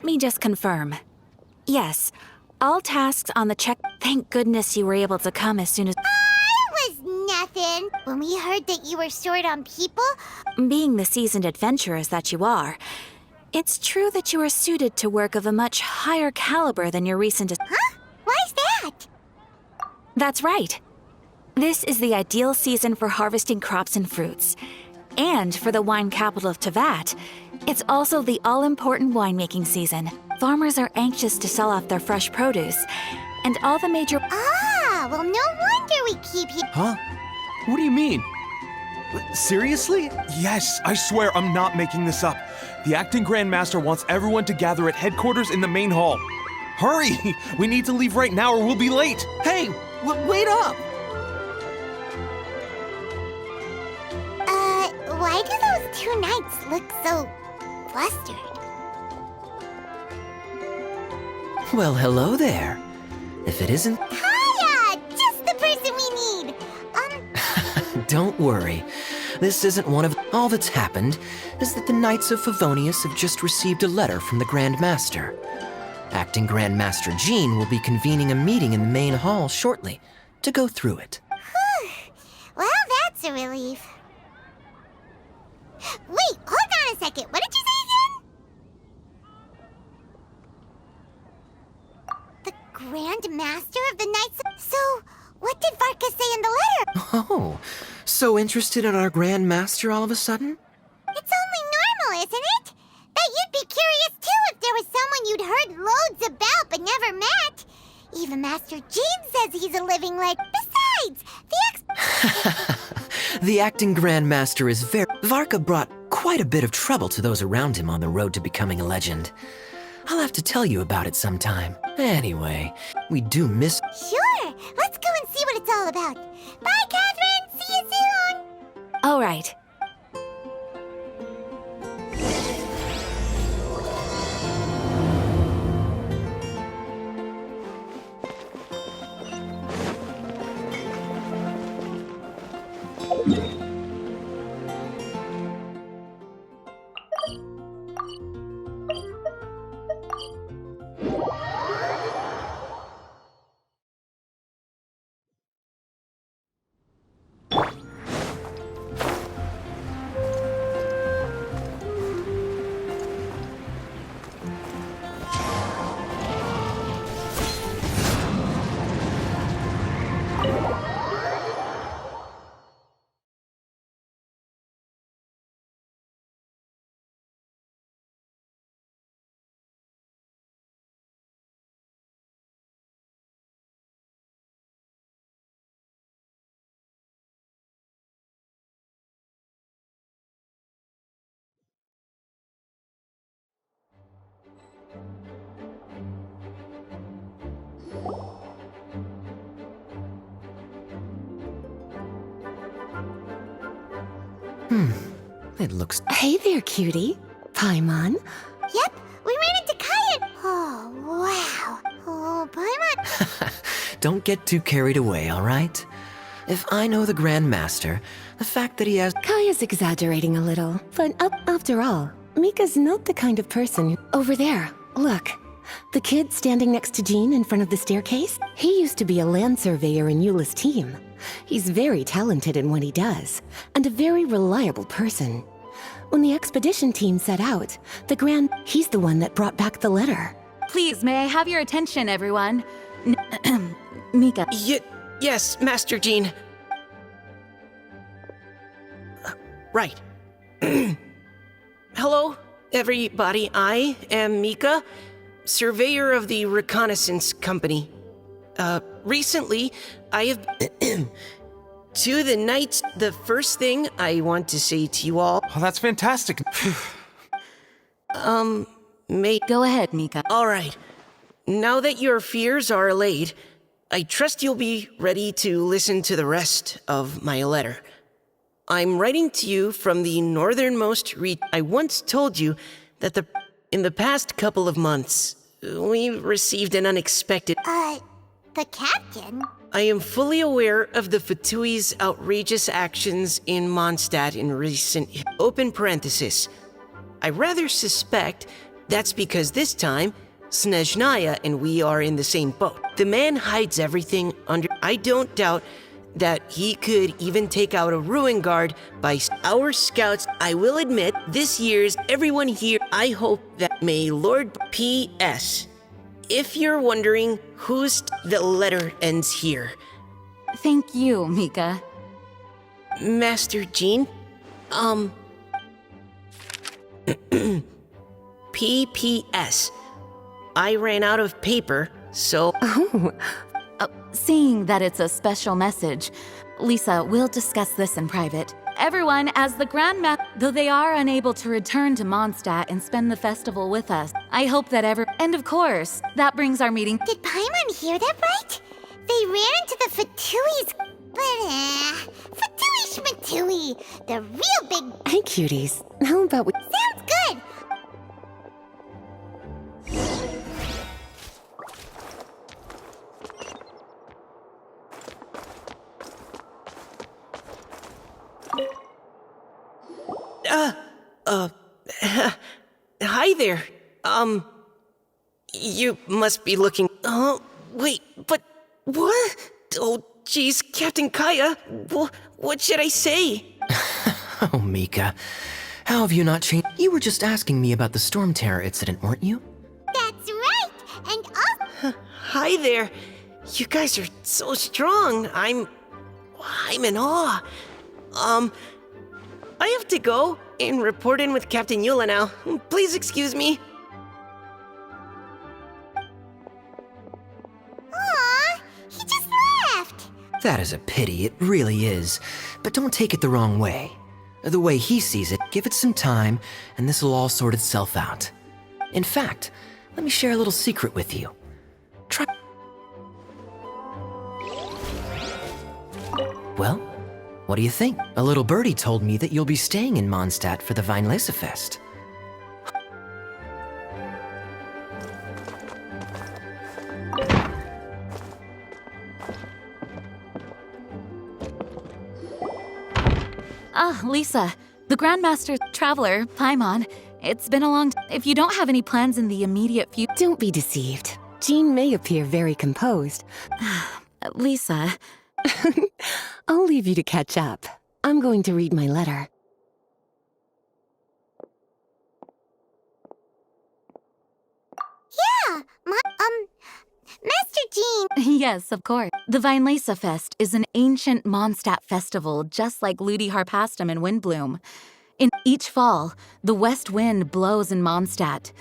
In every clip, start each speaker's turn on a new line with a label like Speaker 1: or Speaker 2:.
Speaker 1: me just confirm. Yes, all tasks on the check. Thank goodness you were able to come as soon as.
Speaker 2: It was nothing. When we heard that you were short on people.
Speaker 1: Being the seasoned adventurers that you are, it's true that you are suited to work of a much higher caliber than your recent.
Speaker 2: Huh? Why's that?
Speaker 1: That's right. This is the ideal season for harvesting crops and fruits. And for the wine capital of Teyvat, it's also the all-important winemaking season. Farmers are anxious to sell off their fresh produce, and all the major.
Speaker 2: Ah, well, no wonder we keep you.
Speaker 3: Huh? What do you mean? Seriously?
Speaker 4: Yes, I swear I'm not making this up. The acting Grandmaster wants everyone to gather at headquarters in the main hall. Hurry! We need to leave right now or we'll be late!
Speaker 3: Hey, wait up!
Speaker 2: Why do those two knights look so flustered?
Speaker 5: Well, hello there. If it isn't...
Speaker 2: Hiya! Just the person we need!
Speaker 5: Don't worry. This isn't one of... All that's happened is that the Knights of Favonius have just received a letter from the Grand Master. Acting Grand Master Jean will be convening a meeting in the main hall shortly to go through it.
Speaker 2: Whew. Well, that's a relief. Wait, hold on a second. What did you say again? The Grand Master of the Knights... So, what did Varka say in the letter?
Speaker 5: Oh, so interested in our Grand Master all of a sudden?
Speaker 2: It's only normal, isn't it? That you'd be curious too if there was someone you'd heard loads about but never met. Even Master Jean says he's a living legend. Besides,
Speaker 5: The acting Grand Master is very... Varka brought quite a bit of trouble to those around him on the road to becoming a legend. I'll have to tell you about it sometime. Anyway, we do miss...
Speaker 2: Sure, let's go and see what it's all about. Bye, Catherine! See you soon!
Speaker 1: All right.
Speaker 5: It looks...
Speaker 6: Hey there, cutie. Paimon?
Speaker 2: Yep, we ran into Kyan. Oh, wow. Oh, Paimon.
Speaker 5: Don't get too carried away, all right? If I know the Grand Master, the fact that he has...
Speaker 6: Kaya's exaggerating a little, but after all, Mika's not the kind of person... Over there, look. The kid standing next to Jean in front of the staircase? He used to be a land surveyor in Eula's team. He's very talented in what he does, and a very reliable person. When the expedition team set out, he's the one that brought back the letter.
Speaker 1: Please, may I have your attention, everyone? Mika.
Speaker 7: Yes, Master Jean. Right. Hello, everybody. I am Mika, surveyor of the Reconnaissance Company. Recently, I have... To the Knights, the first thing I want to say to you all...
Speaker 4: Oh, that's fantastic.
Speaker 1: Go ahead, Mika.
Speaker 7: All right. Now that your fears are allayed, I trust you'll be ready to listen to the rest of my letter. I'm writing to you from the northernmost I once told you that in the past couple of months, we received an unexpected...
Speaker 2: The captain?
Speaker 7: I am fully aware of the Fatui's outrageous actions in Mondstadt in recent... Open parenthesis. I rather suspect That's because this time, Snezhnaya and we are in the same boat. The man hides everything under. I don't doubt that he could even take out a ruin guard by our scouts. I will admit, this year's everyone here, I hope that may Lord P.S. If you're wondering whose the letter ends here.
Speaker 1: Thank you, Mika.
Speaker 7: Master Jean? P.P.S. I ran out of paper, so...
Speaker 6: Oh,
Speaker 1: Seeing that it's a special message, Lisa, we'll discuss this in private. Everyone, as the though they are unable to return to Mondstadt and spend the festival with us, I hope that And of course, that brings our meeting.
Speaker 2: Did Paimon hear that right? They ran into the Fatui's... But, Fatui Schmatui, the real big...
Speaker 6: hey, cuties. How about we...
Speaker 2: Sounds good!
Speaker 7: Hi there. You must be looking... Oh, wait, but... What? Oh, geez, Captain Kaya. What should I say?
Speaker 5: Oh, Mika. How have you not changed? You were just asking me about the storm terror incident, weren't you?
Speaker 2: That's right! And also...
Speaker 7: Hi there. You guys are so strong. I'm in awe. I have to go and report in with Captain Eula now. Please excuse me.
Speaker 2: Aw, he just left!
Speaker 5: That is a pity, it really is. But don't take it the wrong way. The way he sees it, give it some time, and this will all sort itself out. In fact, let me share a little secret with you. Try... Well, what do you think? A little birdie told me that you'll be staying in Mondstadt for the Weinlesefest.
Speaker 1: Ah, Lisa, the Grandmaster Traveler, Paimon. It's been a long If you don't have any plans in the immediate future...
Speaker 6: Don't be deceived. Jean may appear very composed.
Speaker 1: Lisa...
Speaker 6: I'll leave you to catch up. I'm going to read my letter.
Speaker 2: Yeah, Master Jean...
Speaker 1: Yes, of course. The Weinlesefest is an ancient Mondstadt festival, just like Ludi Harpastum and Windbloom. In each fall, the west wind blows in Mondstadt.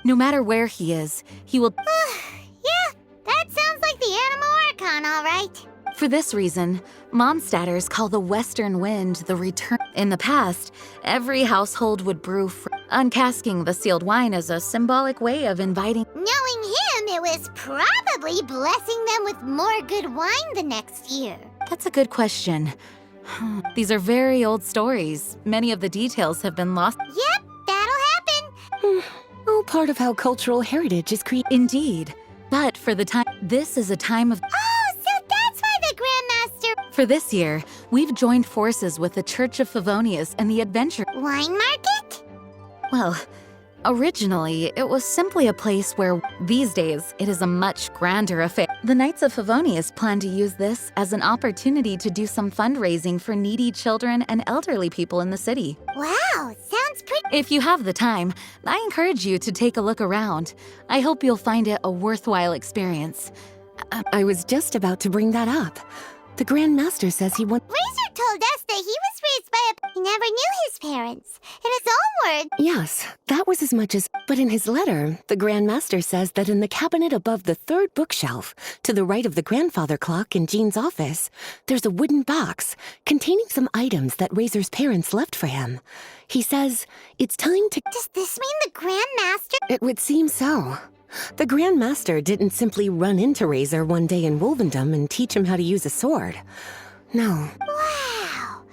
Speaker 1: No matter where he is, he will...
Speaker 2: Yeah, that sounds like the Animal Archon, all right.
Speaker 1: For this reason, Mondstadters call the western wind the return. In the past, every household would brew uncasking the sealed wine as a symbolic way of inviting...
Speaker 2: Knowing him, it was probably blessing them with more good wine the next year.
Speaker 1: That's a good question. These are very old stories. Many of the details have been lost.
Speaker 2: Yep, that'll happen.
Speaker 6: All part of how cultural heritage is created.
Speaker 1: Indeed. But for the time... This is a time of...
Speaker 2: Oh, so that's why the Grandmaster...
Speaker 1: For this year, we've joined forces with the Church of Favonius and the Adventure...
Speaker 2: Wine market?
Speaker 1: Well, originally, it was simply a place where, these days, it is a much grander affair. The Knights of Favonius plan to use this as an opportunity to do some fundraising for needy children and elderly people in the city.
Speaker 2: Wow, sounds pretty...
Speaker 1: If you have the time, I encourage you to take a look around. I hope you'll find it a worthwhile experience.
Speaker 6: I was just about to bring that up. The Grand Master says he wants...
Speaker 2: Razor told us that he was raised by a... He never knew his parents. In his own words...
Speaker 6: Yes, that was as much as... But in his letter, the Grand Master says that in the cabinet above the third bookshelf, to the right of the grandfather clock in Jean's office, there's a wooden box containing some items that Razor's parents left for him. He says it's time to...
Speaker 2: Does this mean the Grandmaster...
Speaker 6: It would seem so. The Grand Master didn't simply run into Razor one day in Wolvendom and teach him how to use a sword. No.
Speaker 2: Wow.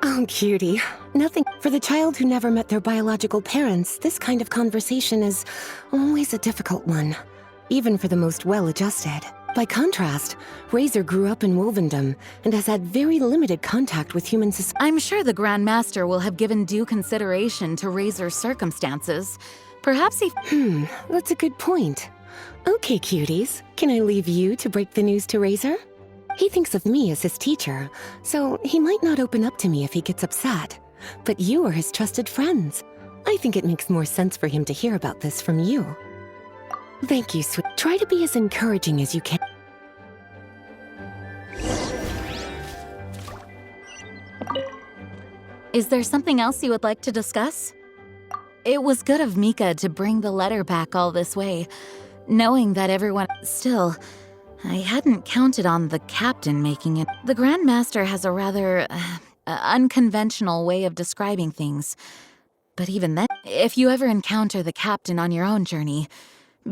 Speaker 6: Oh, cutie. Nothing. For the child who never met their biological parents, this kind of conversation is always a difficult one, even for the most well-adjusted. By contrast, Razor grew up in Wolvendom and has had very limited contact with human society.
Speaker 8: I'm sure the Grand Master will have given due consideration to Razor's circumstances. Perhaps he...
Speaker 6: That's a good point. Okay, cuties, can I leave you to break the news to Razor? He thinks of me as his teacher, so he might not open up to me if he gets upset. But you are his trusted friends. I think it makes more sense for him to hear about this from you. Thank you, sweet. Try to be as encouraging as you can.
Speaker 8: Is there something else you would like to discuss? It was good of Mika to bring the letter back all this way, knowing that everyone... Still, I hadn't counted on the captain making it. The Grand Master has a rather unconventional way of describing things. But even then, if you ever encounter the captain on your own journey,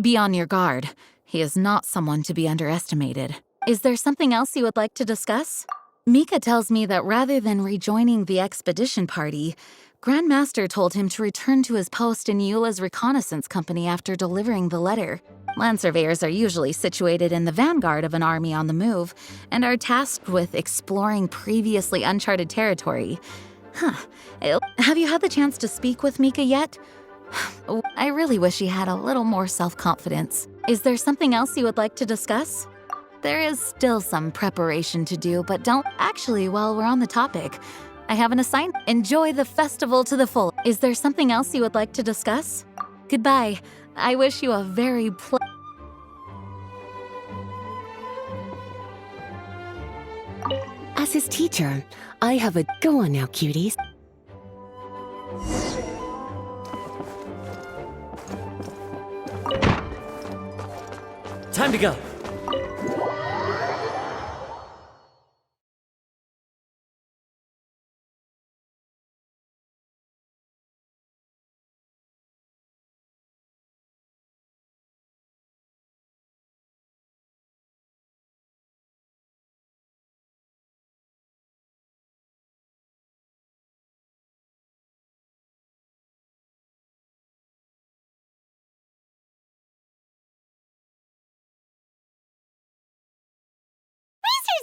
Speaker 8: be on your guard. He is not someone to be underestimated. Is there something else you would like to discuss? Mika tells me that rather than rejoining the expedition party, Grand Master told him to return to his post in Eula's reconnaissance company after delivering the letter. Land surveyors are usually situated in the vanguard of an army on the move and are tasked with exploring previously uncharted territory. Have you had the chance to speak with Mika yet? I really wish he had a little more self-confidence. Is there something else you would like to discuss? There is still some preparation to do, but don't... Actually, while we're on the topic, I have an assignment. Enjoy the festival to the full. Is there something else you would like to discuss? Goodbye. I wish you a very
Speaker 6: As his teacher, I have a... Go on now, cuties.
Speaker 3: Time to go.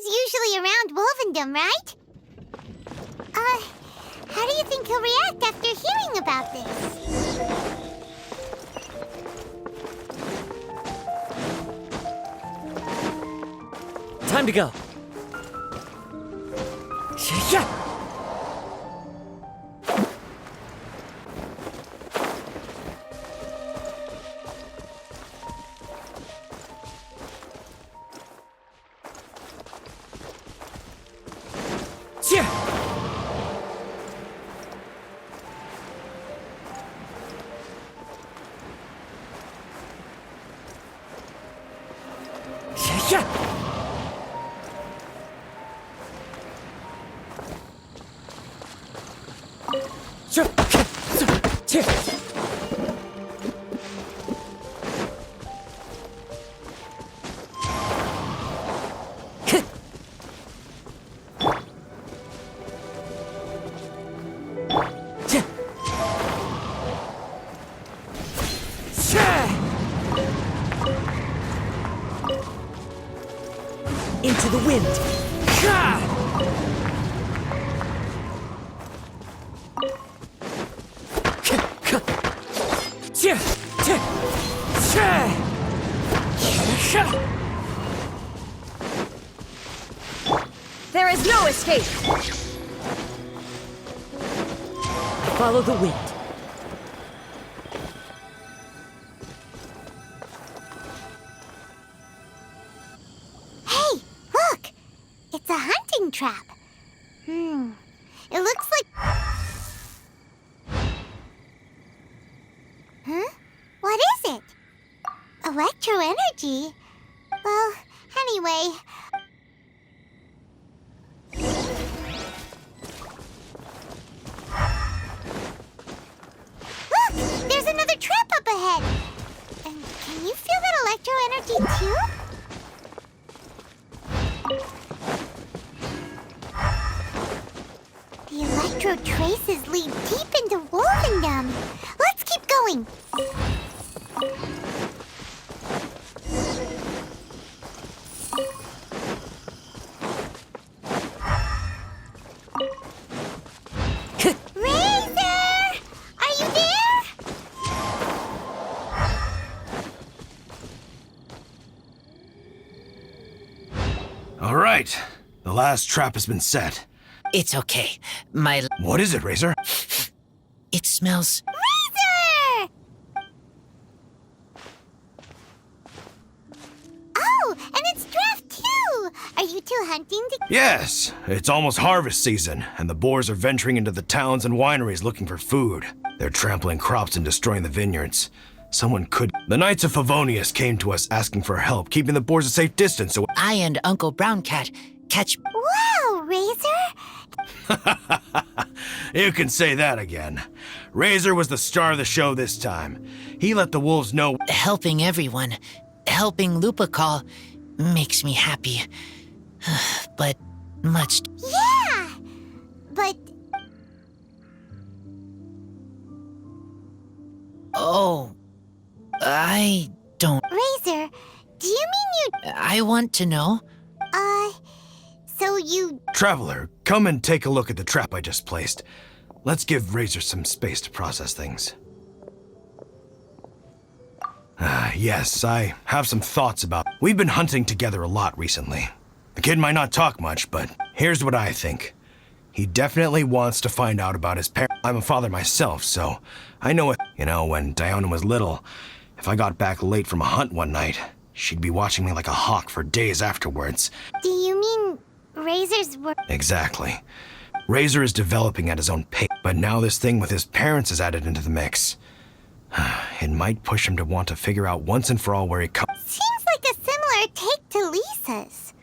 Speaker 2: Usually around Wolvendom, right? How do you think he'll react after hearing about this?
Speaker 3: Time to go. Yeah. Into the wind.
Speaker 8: There is no escape!
Speaker 3: Follow the wind.
Speaker 2: Hey, look! It's a hunting trap. It looks like... Huh? What is it? Electro energy? Well, anyway... Look! There's another trap up ahead! And can you feel that electro energy too? The electro traces lead deep into Wolvendom. Let's keep going.
Speaker 3: All right. The last trap has been set.
Speaker 7: It's okay.
Speaker 3: What is it, Razor?
Speaker 7: It smells...
Speaker 2: Razor! Oh, and it's draft too! Are you two hunting to...
Speaker 3: Yes, it's almost harvest season, and the boars are venturing into the towns and wineries looking for food. They're trampling crops and destroying the vineyards. Someone could... The Knights of Favonius came to us asking for help, keeping the boars a safe distance, so...
Speaker 7: I and Uncle Brown Cat catch...
Speaker 2: Wow, Razor!
Speaker 3: You can say that again. Razor was the star of the show this time. He let the wolves know...
Speaker 7: Helping everyone, helping Lupical makes me happy. But much...
Speaker 2: Yeah! But...
Speaker 7: Oh... I don't...
Speaker 2: Razor, do you mean you...
Speaker 7: I want to know.
Speaker 2: So you...
Speaker 3: Traveler, come and take a look at the trap I just placed. Let's give Razor some space to process things. Yes, I have some thoughts about... We've been hunting together a lot recently. The kid might not talk much, but here's what I think. He definitely wants to find out about his parents. I'm a father myself, so I know it. You know, when Diona was little, if I got back late from a hunt one night, she'd be watching me like a hawk for days afterwards.
Speaker 2: Do you mean Razor's work?
Speaker 3: Exactly. Razor is developing at his own pace, but now this thing with his parents is added into the mix. It might push him to want to figure out once and for all where he comes.
Speaker 2: Seems like a similar take to Lisa's.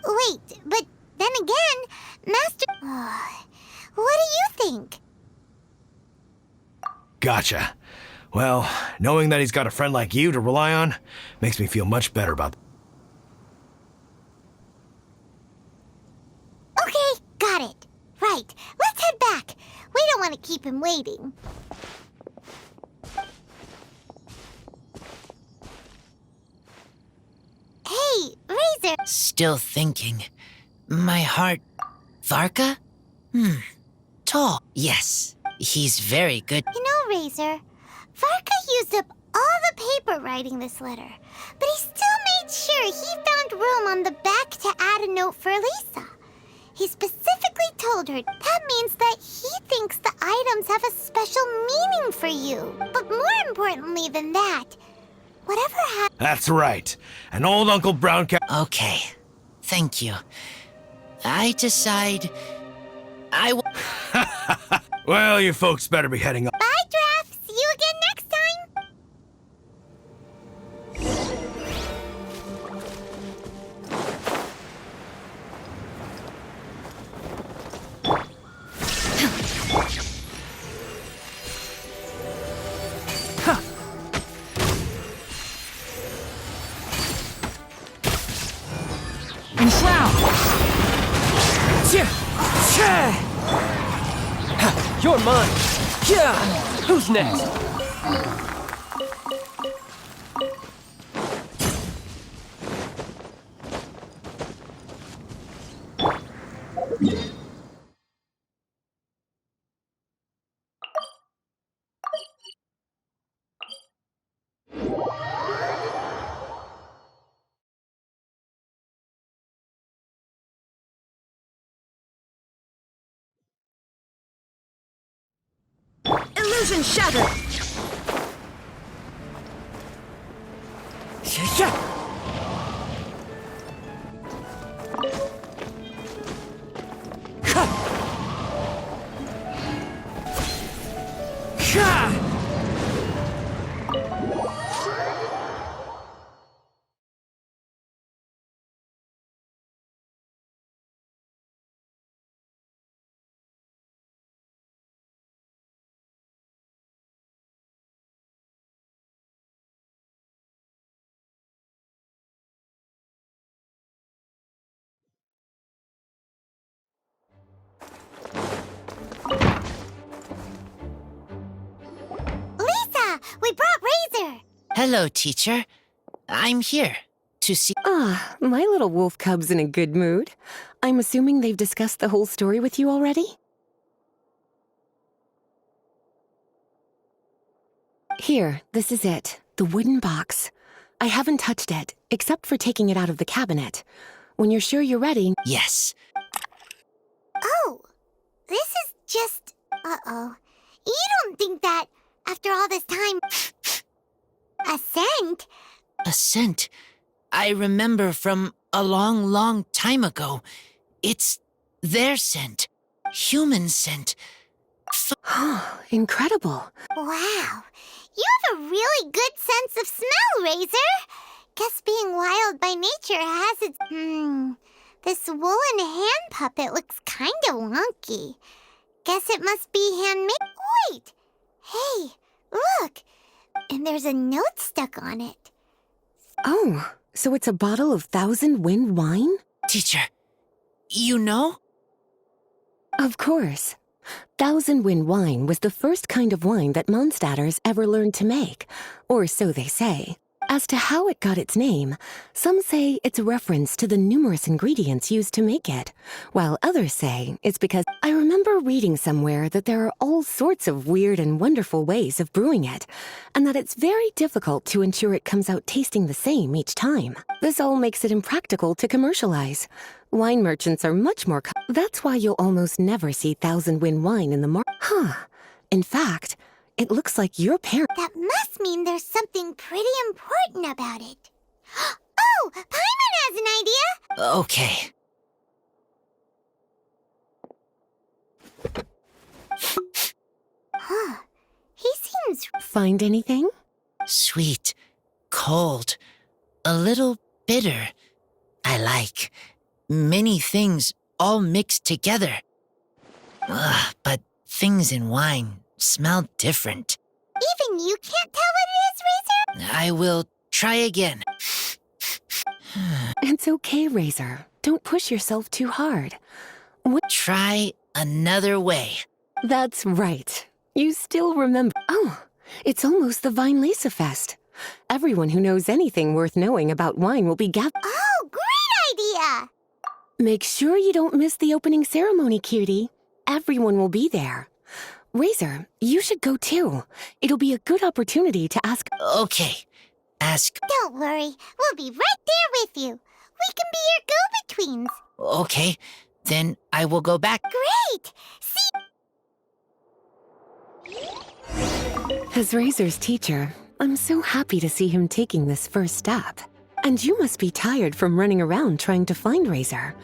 Speaker 2: Wait, but then again, Master... what do you think?
Speaker 3: Gotcha. Well, knowing that he's got a friend like you to rely on makes me feel much better about...
Speaker 2: Okay, got it. Right, let's head back. We don't want to keep him waiting. Hey, Razor.
Speaker 7: Still thinking. My heart... Varka? Tall. Yes, he's very good.
Speaker 2: You know, Razor, Varka used up all the paper writing this letter, but he still made sure he found room on the back to add a note for Lisa. He specifically told her that means that he thinks the items have a special meaning for you. But more importantly than that, whatever happened...
Speaker 3: That's right. An old Uncle Brown Cat...
Speaker 7: Okay, thank you. I decide...
Speaker 3: Well, you folks better be heading up.
Speaker 2: Bye, Draft. See you again next time.
Speaker 9: You're mine. Yeah. Who's next?
Speaker 6: Illusion shattered!
Speaker 2: We brought Razor!
Speaker 7: Hello, teacher. I'm here to see...
Speaker 6: Ah, my little wolf cub's in a good mood. I'm assuming they've discussed the whole story with you already? Here, this is it. The wooden box. I haven't touched it, except for taking it out of the cabinet. When you're sure you're ready,
Speaker 5: Yes.
Speaker 2: Oh, this is just... Uh-oh. You don't think that, after all this time... A scent?
Speaker 10: A scent. I remember from a long, long time ago. It's their scent. Human scent.
Speaker 6: incredible.
Speaker 2: Wow. You have a really good sense of smell, Razor. Guess being wild by nature has its... This woolen hand puppet looks kinda wonky. Guess it must be handmade. Wait! Hey, look! And there's a note stuck on it.
Speaker 6: Oh, so it's a bottle of Thousand Wind wine?
Speaker 10: Teacher, you know?
Speaker 6: Of course. Thousand Wind wine was the first kind of wine that Mondstadters ever learned to make, or so they say. As to how it got its name, some say it's a reference to the numerous ingredients used to make it, while others say it's because I remember reading somewhere that there are all sorts of weird and wonderful ways of brewing it, and that it's very difficult to ensure it comes out tasting the same each time. This all makes it impractical to commercialize. Wine merchants are much more that's why you'll almost never see Thousand Wind wine in the market. In fact, it looks like your parent...
Speaker 2: That must mean there's something pretty important about it. Oh, Paimon has an idea!
Speaker 10: Okay.
Speaker 2: He seems...
Speaker 6: Find anything?
Speaker 10: Sweet. Cold. A little bitter. I like. Many things all mixed together. But things in wine smell different.
Speaker 2: Even you can't tell what it is, Razor?
Speaker 10: I will try again.
Speaker 6: It's okay, Razor. Don't push yourself too hard.
Speaker 10: Try another way.
Speaker 6: That's right. You still remember. Oh, it's almost the Vine Lisa Fest. Everyone who knows anything worth knowing about wine will be
Speaker 2: Oh, great idea!
Speaker 6: Make sure you don't miss the opening ceremony, cutie. Everyone will be there. Razor, you should go too. It'll be a good opportunity to ask...
Speaker 10: Okay. Ask.
Speaker 2: Don't worry, we'll be right there with you. We can be your go-betweens.
Speaker 10: Okay. Then I will go back.
Speaker 2: Great!
Speaker 6: As Razor's teacher, I'm so happy to see him taking this first step. And you must be tired from running around trying to find Razor.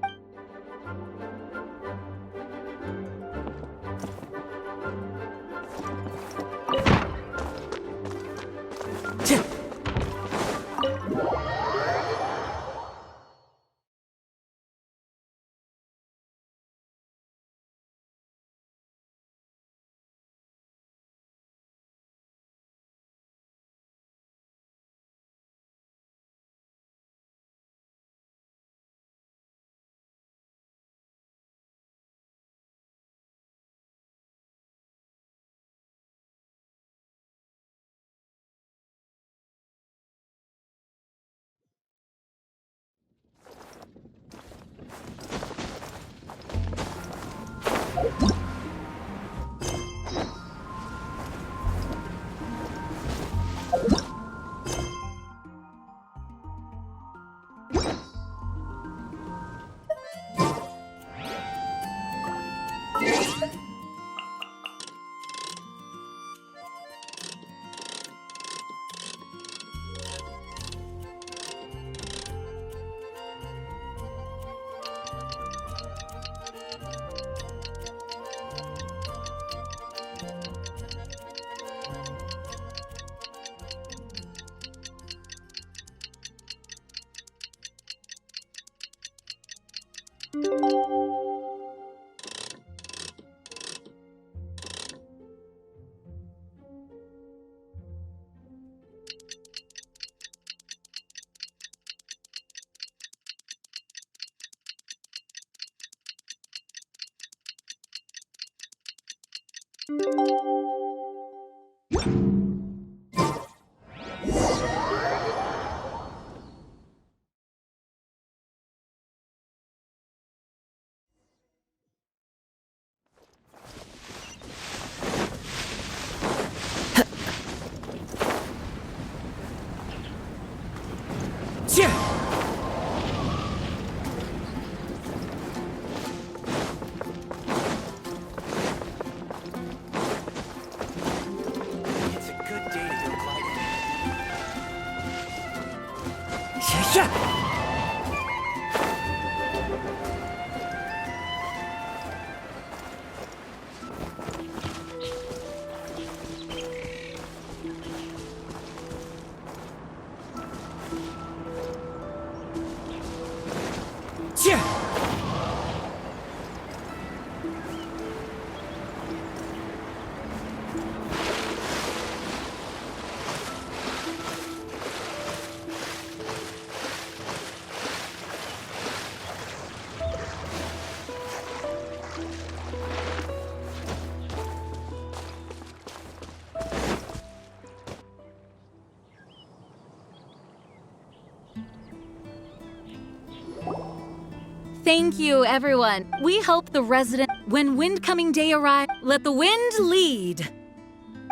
Speaker 8: Thank you, everyone. We hope the resident. When Windcoming Day arrives, let the wind lead.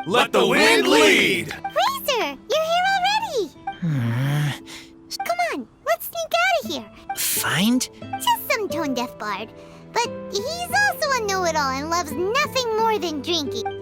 Speaker 3: Let the wind lead!
Speaker 2: Razor, you're here already! Come on, let's sneak out of here.
Speaker 10: Find?
Speaker 2: Just some tone-deaf bard. But he's also a know-it-all and loves nothing more than drinking.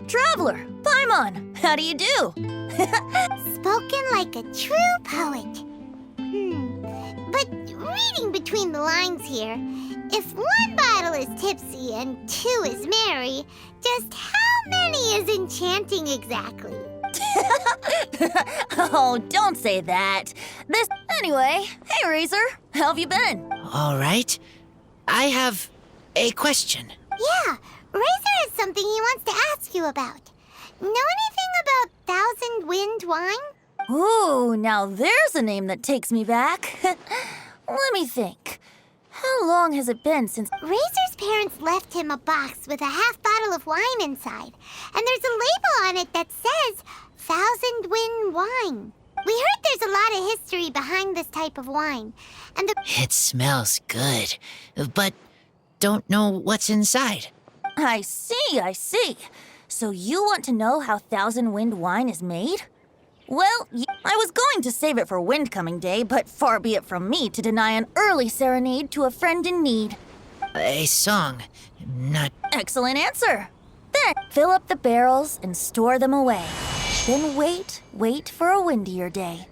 Speaker 1: Traveler, Paimon, how do you do?
Speaker 2: Spoken like a true poet. But reading between the lines here, if one bottle is tipsy and two is merry, just how many is enchanting exactly?
Speaker 1: Oh, don't say that. Anyway, hey Razor, how have you been?
Speaker 10: All right. I have a question.
Speaker 2: Yeah, Razor has something he wants to ask you about. Know anything about Thousand Wind wine?
Speaker 1: Ooh, now there's a name that takes me back. Let me think. How long has it been since...
Speaker 2: Razor's parents left him a box with a half bottle of wine inside, and there's a label on it that says Thousand Wind wine. We heard there's a lot of history behind this type of wine, and
Speaker 10: It smells good, but don't know what's inside.
Speaker 1: I see. So you want to know how Thousand Wind wine is made? Well, I was going to save it for Windcoming Day, but far be it from me to deny an early serenade to a friend in need.
Speaker 10: A song, not...
Speaker 1: Excellent answer. Then fill up the barrels and store them away. Then wait for a windier day.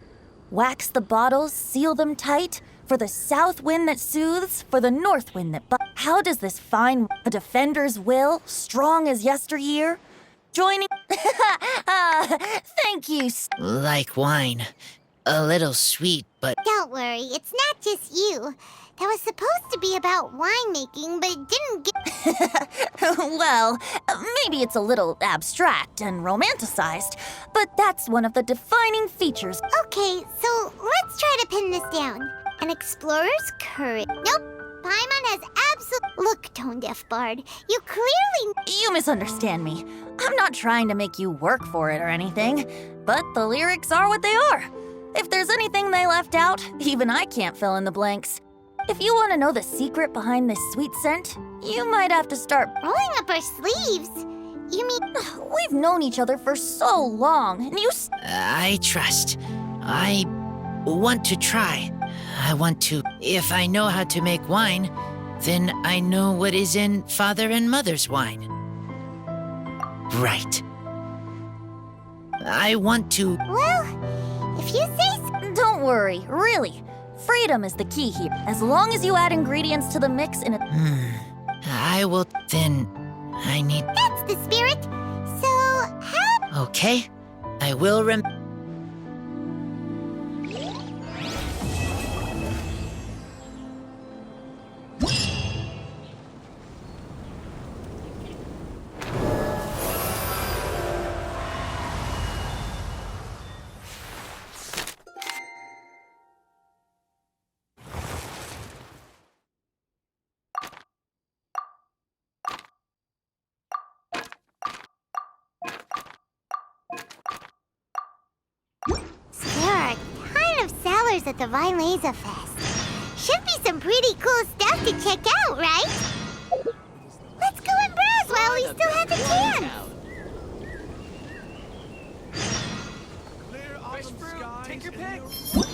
Speaker 1: Wax the bottles, seal them tight, for the south wind that soothes, for the north wind that... How does this find a defender's will, strong as yesteryear? Joining... Thank you.
Speaker 10: like wine. A little sweet, but...
Speaker 2: don't worry, it's not just you. That was supposed to be about winemaking, but it didn't get...
Speaker 1: Well, maybe it's a little abstract and romanticized, but that's one of the defining features.
Speaker 2: Okay, so let's try to pin this down. An explorer's courage. Nope. Paimon has absolute... Look, tone-deaf bard, you clearly...
Speaker 1: You misunderstand me. I'm not trying to make you work for it or anything, but the lyrics are what they are. If there's anything they left out, even I can't fill in the blanks. If you want to know the secret behind this sweet scent, you might have to start...
Speaker 2: rolling up our sleeves? You mean...
Speaker 1: We've known each other for so long, and you...
Speaker 10: I trust. I want to try. I want to... If I know how to make wine, then I know what is in father and mother's wine. Right. I want to...
Speaker 2: Well, if you say so...
Speaker 1: Don't worry, really. Freedom is the key here. As long as you add ingredients to the mix in a...
Speaker 10: I will... Then... I need...
Speaker 2: That's the spirit. So, how...
Speaker 10: Okay. I will
Speaker 2: There are a ton of sellers at the Vine Laser Fest. Should be some pretty cool stuff to check out, right? Let's go and browse while we still have the chance.
Speaker 4: Take your pick.